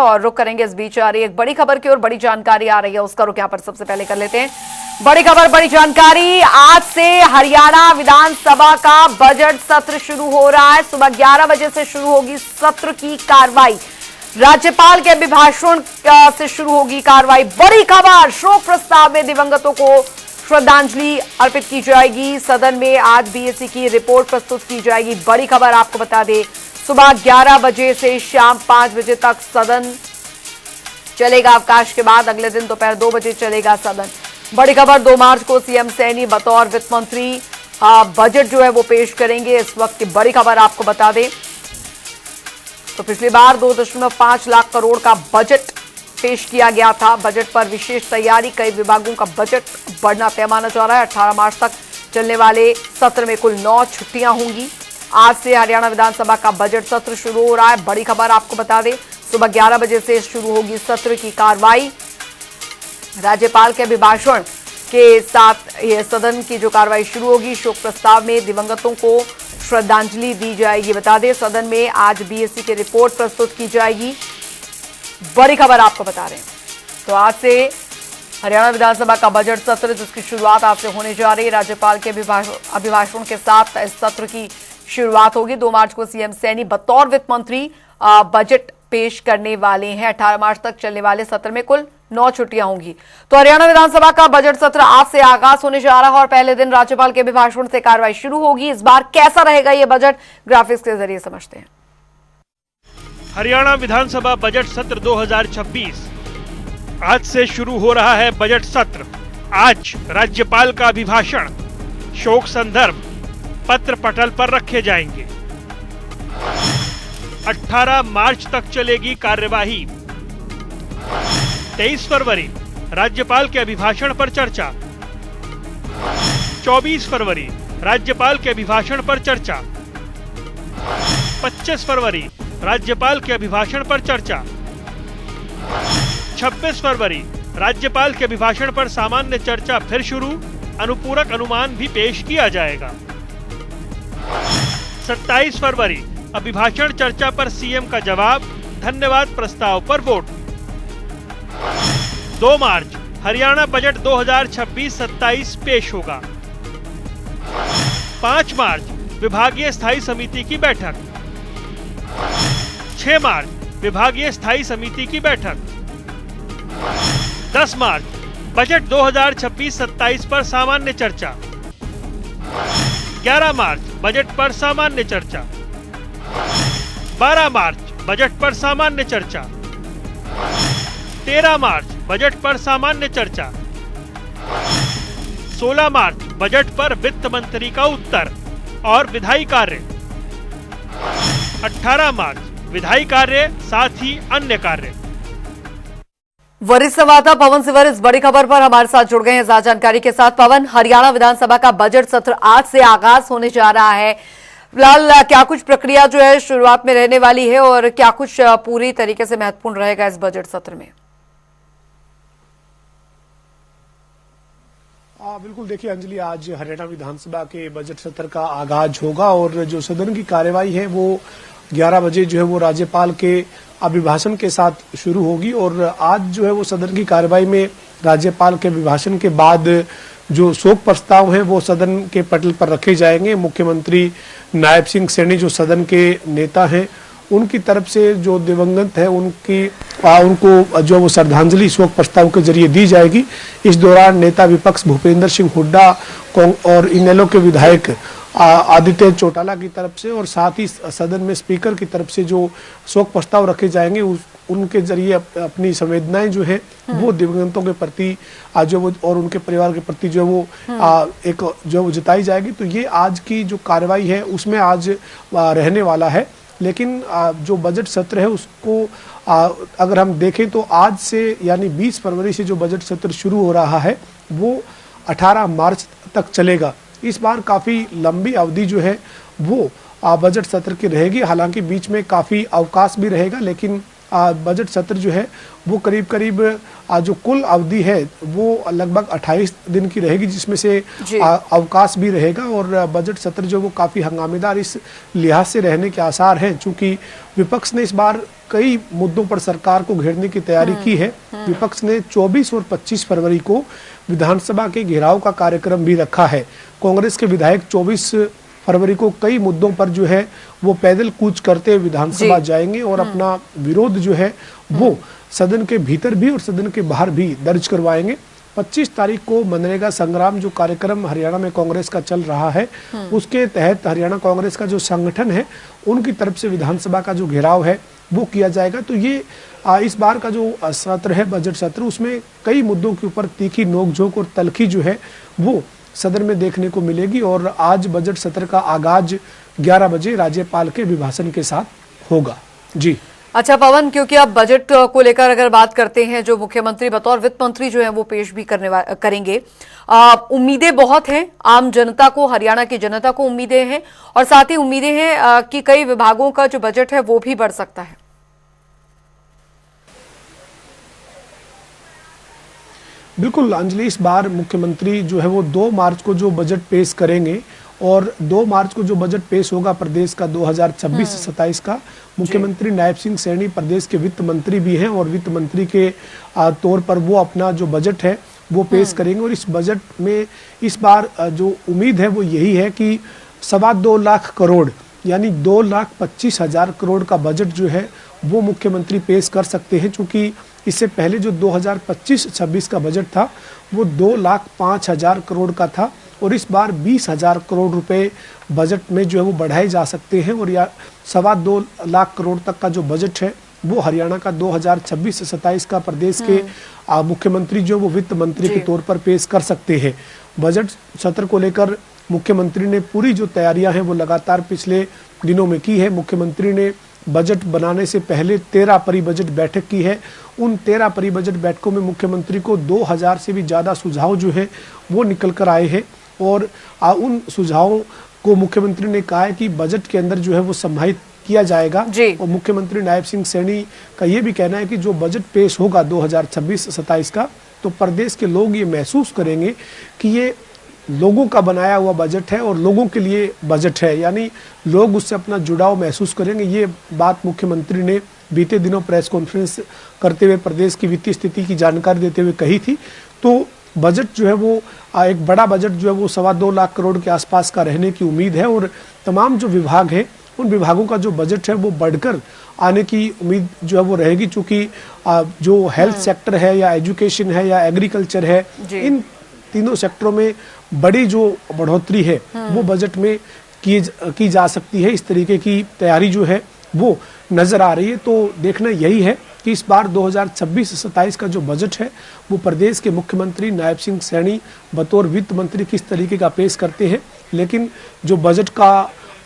और रुक करेंगे इस बीच आ रही एक बड़ी खबर की और बड़ी जानकारी आ रही है, उसका रुक यहां पर सबसे पहले कर लेते हैं। बड़ी खबर, बड़ी जानकारी। आज से हरियाणा विधानसभा का बजट सत्र शुरू हो रहा है। सुबह 11 बजे से शुरू होगी सत्र की कार्रवाई। राज्यपाल के अभिभाषण से शुरू होगी कार्रवाई। बड़ी खबर, शोक प्रस्ताव में दिवंगतों को श्रद्धांजलि अर्पित की जाएगी। सदन में आज बीएससी की रिपोर्ट प्रस्तुत की जाएगी। बड़ी खबर आपको बता दें, सुबह 11 बजे से शाम 5 बजे तक सदन चलेगा। अवकाश के बाद अगले दिन दोपहर 2 बजे चलेगा सदन। बड़ी खबर, 2 मार्च को सीएम सैनी बतौर वित्त मंत्री बजट जो है वो पेश करेंगे। इस वक्त की बड़ी खबर आपको बता दें तो पिछली बार 2.5 लाख करोड़ का बजट पेश किया गया था। बजट पर विशेष तैयारी, कई विभागों का बजट बढ़ना तय माना जा रहा है। 18 मार्च तक चलने वाले सत्र में कुल 9 छुट्टियां होंगी। आज से हरियाणा विधानसभा का बजट सत्र शुरू हो रहा है। बड़ी खबर आपको बता दें, सुबह 11 बजे से शुरू होगी सत्र की कार्रवाई। राज्यपाल के अभिभाषण के साथ यह सदन की जो कार्रवाई शुरू होगी। शोक प्रस्ताव में दिवंगतों को श्रद्धांजलि दी जाएगी। बता दें, सदन में आज बीएससी की रिपोर्ट प्रस्तुत की जाएगी। बड़ी खबर आपको बता रहे हैं तो आज से हरियाणा विधानसभा का बजट सत्र, जिसकी शुरुआत आज से होने जा रही है। राज्यपाल के अभिभाषण के साथ इस सत्र की शुरुआत होगी। 2 मार्च को सीएम सैनी बतौर वित्त मंत्री बजट पेश करने वाले हैं। 18 मार्च तक चलने वाले सत्र में कुल 9 छुट्टियां होंगी। तो हरियाणा विधानसभा का बजट सत्र आज से आगाज होने जा रहा है और पहले दिन राज्यपाल के अभिभाषण से कार्रवाई शुरू होगी। इस बार कैसा रहेगा यह बजट, ग्राफिक्स के जरिए समझते हैं। हरियाणा विधानसभा बजट सत्र 2026 आज से शुरू हो रहा है। बजट सत्र आज राज्यपाल का अभिभाषण, शोक संदर्भ पत्र पटल पर रखे जाएंगे। 18 मार्च तक चलेगी कार्यवाही। 23 फरवरी राज्यपाल के अभिभाषण पर चर्चा। 24 फरवरी राज्यपाल के अभिभाषण पर चर्चा। 25 फरवरी राज्यपाल के अभिभाषण पर चर्चा। 26 फरवरी राज्यपाल के अभिभाषण पर सामान्य चर्चा फिर शुरू, अनुपूरक अनुमान भी पेश किया जाएगा। 27 फरवरी अभिभाषण चर्चा पर सीएम का जवाब, धन्यवाद प्रस्ताव पर वोट। 2 मार्च हरियाणा बजट 2026-27 पेश होगा। 5 मार्च विभागीय स्थायी समिति की बैठक। 6 मार्च विभागीय स्थायी समिति की बैठक। 10 मार्च बजट 2026-27 पर सामान्य चर्चा। 11 मार्च बजट पर सामान्य चर्चा। 12 मार्च बजट पर सामान्य चर्चा। 13 मार्च बजट पर सामान्य चर्चा। 16 मार्च बजट पर वित्त मंत्री का उत्तर और विधायी कार्य। 18 मार्च विधायी कार्य, साथ ही अन्य कार्य। वरिष्ठ संवाददाता पवन सिवर इस बड़ी खबर पर हमारे साथ जुड़ गए हैं ज्यादा जानकारी के साथ। पवन, हरियाणा विधानसभा का बजट सत्र आज से आगाज होने जा रहा है। फिलहाल क्या कुछ प्रक्रिया जो है शुरुआत में रहने वाली है और क्या कुछ पूरी तरीके से महत्वपूर्ण रहेगा इस बजट सत्र में? बिल्कुल, देखिए अंजलि, आज हरियाणा विधानसभा के बजट सत्र का आगाज होगा और जो सदन की कार्यवाही है वो 11 बजे जो है वो राज्यपाल के अभिभाषण के साथ शुरू होगी। और आज जो है वो सदन की कार्यवाही में राज्यपाल के अभिभाषण के बाद जो शोक प्रस्ताव है वो सदन के पटल पर रखे जाएंगे। मुख्यमंत्री नायब सिंह सैनी जो सदन के नेता हैं, उनकी तरफ से जो दिवंगत है उनको जो वो श्रद्धांजलि शोक प्रस्ताव के जरिए दी जाएगी। इस दौरान नेता विपक्ष भूपेंद्र सिंह हुड्डा और इनेलो के विधायक आदित्य चौटाला की तरफ से और साथ ही सदन में स्पीकर की तरफ से जो शोक प्रस्ताव रखे जाएंगे उनके जरिए अपनी संवेदनाएं जो है वो दिवंगतों के प्रति जो वो और उनके परिवार के प्रति जो वो एक जो जताई जाएगी। तो ये आज की जो कार्रवाई है उसमें आज रहने वाला है। लेकिन जो बजट सत्र है उसको अगर हम देखें तो आज से यानी 20 फरवरी से जो बजट सत्र शुरू हो रहा है वो 18 मार्च तक चलेगा। इस बार काफी लंबी अवधि जो है वो बजट सत्र की रहेगी। हालांकि बीच में काफी अवकाश भी रहेगा, लेकिन बजट सत्र जो है वो करीब करीब जो कुल अवधि है वो लगभग 28 दिन की रहेगी, जिसमें से अवकाश भी रहेगा। और बजट सत्र जो वो काफी हंगामेदार इस लिहाज से रहने के आसार हैं, चूंकि विपक्ष ने इस बार कई मुद्दों पर सरकार को घेरने की तैयारी की है। विपक्ष ने 24 और 25 फरवरी को विधानसभा के घेराव का कार्यक्रम भी रखा है। कांग्रेस के विधायक 24 फरवरी को कई मुद्दों पर जो है वो पैदल कूच करते विधानसभा जाएंगे और अपना विरोध जो है वो सदन के भीतर भी और सदन के बाहर भी दर्ज करवाएंगे। 25 तारीख को मनरेगा संग्राम जो कार्यक्रम हरियाणा में कांग्रेस का चल रहा है, उसके तहत हरियाणा कांग्रेस का जो संगठन है उनकी तरफ से विधानसभा का जो घेराव है वो किया जाएगा। तो ये इस बार का जो सत्र है, बजट सत्र, उसमें कई मुद्दों के ऊपर तीखी नोकझोंक और तलखी जो है वो सदन में देखने को मिलेगी। और आज बजट सत्र का आगाज 11 बजे राज्यपाल के अभिभाषण के साथ होगा। जी अच्छा पवन, क्योंकि अब बजट को लेकर अगर बात करते हैं, जो मुख्यमंत्री बतौर वित्त मंत्री जो है वो पेश भी करेंगे, उम्मीदें बहुत हैं, आम जनता को, हरियाणा की जनता को उम्मीदें हैं, और साथ ही उम्मीदें हैं कि कई विभागों का जो बजट है वो भी बढ़ सकता है। बिल्कुल अंजलि, इस बार मुख्यमंत्री जो है वो 2 मार्च को जो बजट पेश करेंगे, और 2 मार्च को जो बजट पेश होगा प्रदेश का 2026-27 का, मुख्यमंत्री नायब सिंह सैनी प्रदेश के वित्त मंत्री भी हैं और वित्त मंत्री के तौर पर वो अपना जो बजट है वो पेश करेंगे। और इस बजट में इस बार जो उम्मीद है वो यही है कि 2.25 लाख करोड़ यानी 2,25,000 करोड़ का बजट जो है वो मुख्यमंत्री पेश कर सकते हैं, क्योंकि इससे पहले जो 2025-26 का बजट था वो 2,05,000 करोड़ का था, और इस बार 20,000 करोड़ रुपए बजट में जो है वो बढ़ाए जा सकते हैं। और या 2.25 लाख करोड़ तक का जो बजट है वो हरियाणा का 2026-27 का प्रदेश के मुख्यमंत्री जो वो वित्त मंत्री के तौर पर पेश कर सकते हैं। बजट सत्र को लेकर मुख्यमंत्री ने पूरी जो तैयारियां हैं वो लगातार पिछले दिनों में की है। मुख्यमंत्री ने बजट बनाने से पहले 13 परि बजट बैठक की है। उन 13 परि बजट बैठकों में मुख्यमंत्री को 2000 से भी ज़्यादा सुझाव जो है वो निकल कर आए हैं, और उन सुझावों को मुख्यमंत्री ने कहा है कि बजट के अंदर जो है वो समाहित किया जाएगा। और मुख्यमंत्री नायब सिंह सैनी का ये भी कहना है कि जो बजट पेश होगा 2026-27 का, तो प्रदेश के लोग ये महसूस करेंगे कि ये लोगों का बनाया हुआ बजट है और लोगों के लिए बजट है, यानी लोग उससे अपना जुड़ाव महसूस करेंगे। ये बात मुख्यमंत्री ने बीते दिनों प्रेस कॉन्फ्रेंस करते हुए प्रदेश की वित्तीय स्थिति की जानकारी देते हुए कही थी। तो बजट जो है वो एक बड़ा बजट जो है वो 2.25 लाख करोड़ के आसपास का रहने की उम्मीद है, और तमाम जो विभाग है उन विभागों का जो बजट है वो बढ़कर आने की उम्मीद जो है वो रहेगी, चूंकि जो हेल्थ सेक्टर है या एजुकेशन है या एग्रीकल्चर है, इन तीनों सेक्टरों में बड़ी जो बढ़ोतरी है वो बजट में की जा सकती है। इस तरीके की तैयारी जो है वो नजर आ रही है। तो देखना यही है कि इस बार 2026-27 का जो बजट है वो प्रदेश के मुख्यमंत्री नायब सिंह सैनी बतौर वित्त मंत्री किस तरीके का पेश करते हैं। लेकिन जो बजट का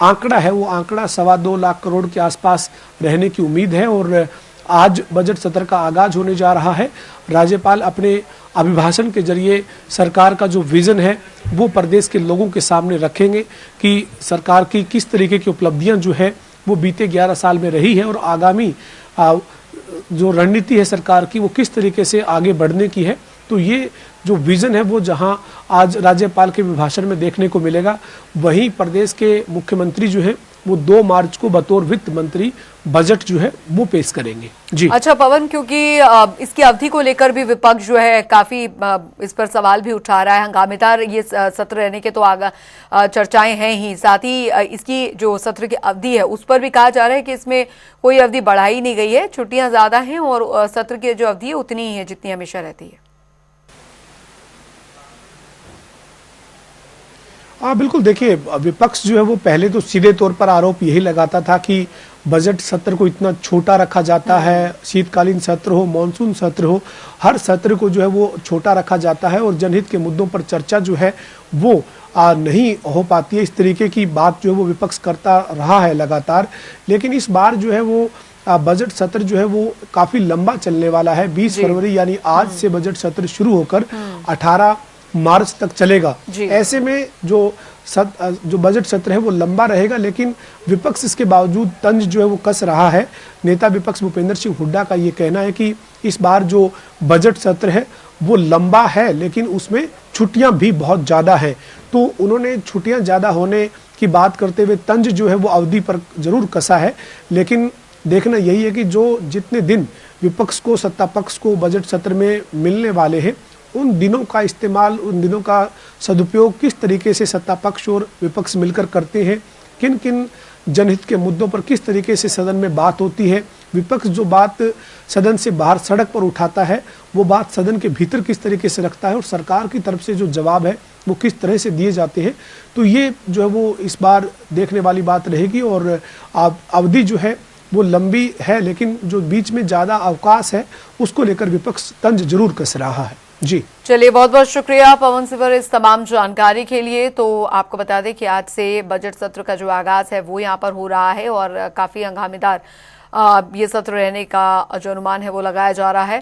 आंकड़ा है वो आंकड़ा 2.25 लाख करोड़ के आसपास रहने की उम्मीद है। और आज बजट सत्र का आगाज होने जा रहा है। राज्यपाल अपने अभिभाषण के जरिए सरकार का जो विजन है वो प्रदेश के लोगों के सामने रखेंगे कि सरकार की किस तरीके की उपलब्धियां जो है वो बीते 11 साल में रही है, और आगामी जो रणनीति है सरकार की वो किस तरीके से आगे बढ़ने की है। तो ये जो विजन है वो जहां आज राज्यपाल के अभिभाषण में देखने को मिलेगा, वहीं प्रदेश के मुख्यमंत्री जो है वो 2 मार्च को बतौर वित्त मंत्री बजट जो है वो पेश करेंगे। जी अच्छा पवन, क्योंकि इसकी अवधि को लेकर भी विपक्ष जो है काफी इस पर सवाल भी उठा रहा है। हंगामेदार ये सत्र रहने के तो आगा चर्चाएं हैं ही, साथ ही इसकी जो सत्र की अवधि है उस पर भी कहा जा रहा है कि इसमें कोई अवधि बढ़ाई नहीं गई है, छुट्टियां ज्यादा हैं और सत्र की जो अवधि है उतनी ही है जितनी हमेशा रहती है। हाँ बिल्कुल, देखिए विपक्ष जो है वो पहले तो सीधे तौर पर आरोप यही लगाता था कि बजट सत्र को इतना छोटा रखा जाता है, शीतकालीन सत्र हो, मानसून सत्र हो, हर सत्र को जो है वो छोटा रखा जाता है और जनहित के मुद्दों पर चर्चा जो है वो नहीं हो पाती है। इस तरीके की बात जो है वो विपक्ष करता रहा है लगातार। लेकिन इस बार जो है वो बजट सत्र जो है वो काफी लंबा चलने वाला है। 20 फरवरी यानी आज से बजट सत्र शुरू होकर 18 मार्च तक चलेगा। ऐसे में जो जो बजट सत्र है वो लंबा रहेगा, लेकिन विपक्ष इसके बावजूद तंज जो है वो कस रहा है। नेता विपक्ष भूपेंद्र सिंह हुड्डा का ये कहना है कि इस बार जो बजट सत्र है वो लंबा है, लेकिन उसमें छुट्टियां भी बहुत ज़्यादा हैं। तो उन्होंने छुट्टियां ज़्यादा होने की बात करते हुए तंज जो है वो अवधि पर जरूर कसा है, लेकिन देखना यही है कि जो जितने दिन विपक्ष को, सत्ता पक्ष को बजट सत्र में मिलने वाले हैं, उन दिनों का इस्तेमाल, उन दिनों का सदुपयोग किस तरीके से सत्ता पक्ष और विपक्ष मिलकर करते हैं, किन किन जनहित के मुद्दों पर किस तरीके से सदन में बात होती है, विपक्ष जो बात सदन से बाहर सड़क पर उठाता है वो बात सदन के भीतर किस तरीके से रखता है, और सरकार की तरफ से जो जवाब है वो किस तरह से दिए जाते हैं। तो ये जो है वो इस बार देखने वाली बात रहेगी। और अवधि जो है वो लंबी है, लेकिन जो बीच में ज़्यादा अवकाश है उसको लेकर विपक्ष तंज जरूर कस रहा है। जी चलिए, बहुत बहुत शुक्रिया पवन सिंह इस तमाम जानकारी के लिए। तो आपको बता दें कि आज से बजट सत्र का जो आगाज है वो यहाँ पर हो रहा है और काफी हंगामेदार ये सत्र रहने का जो अनुमान है वो लगाया जा रहा है।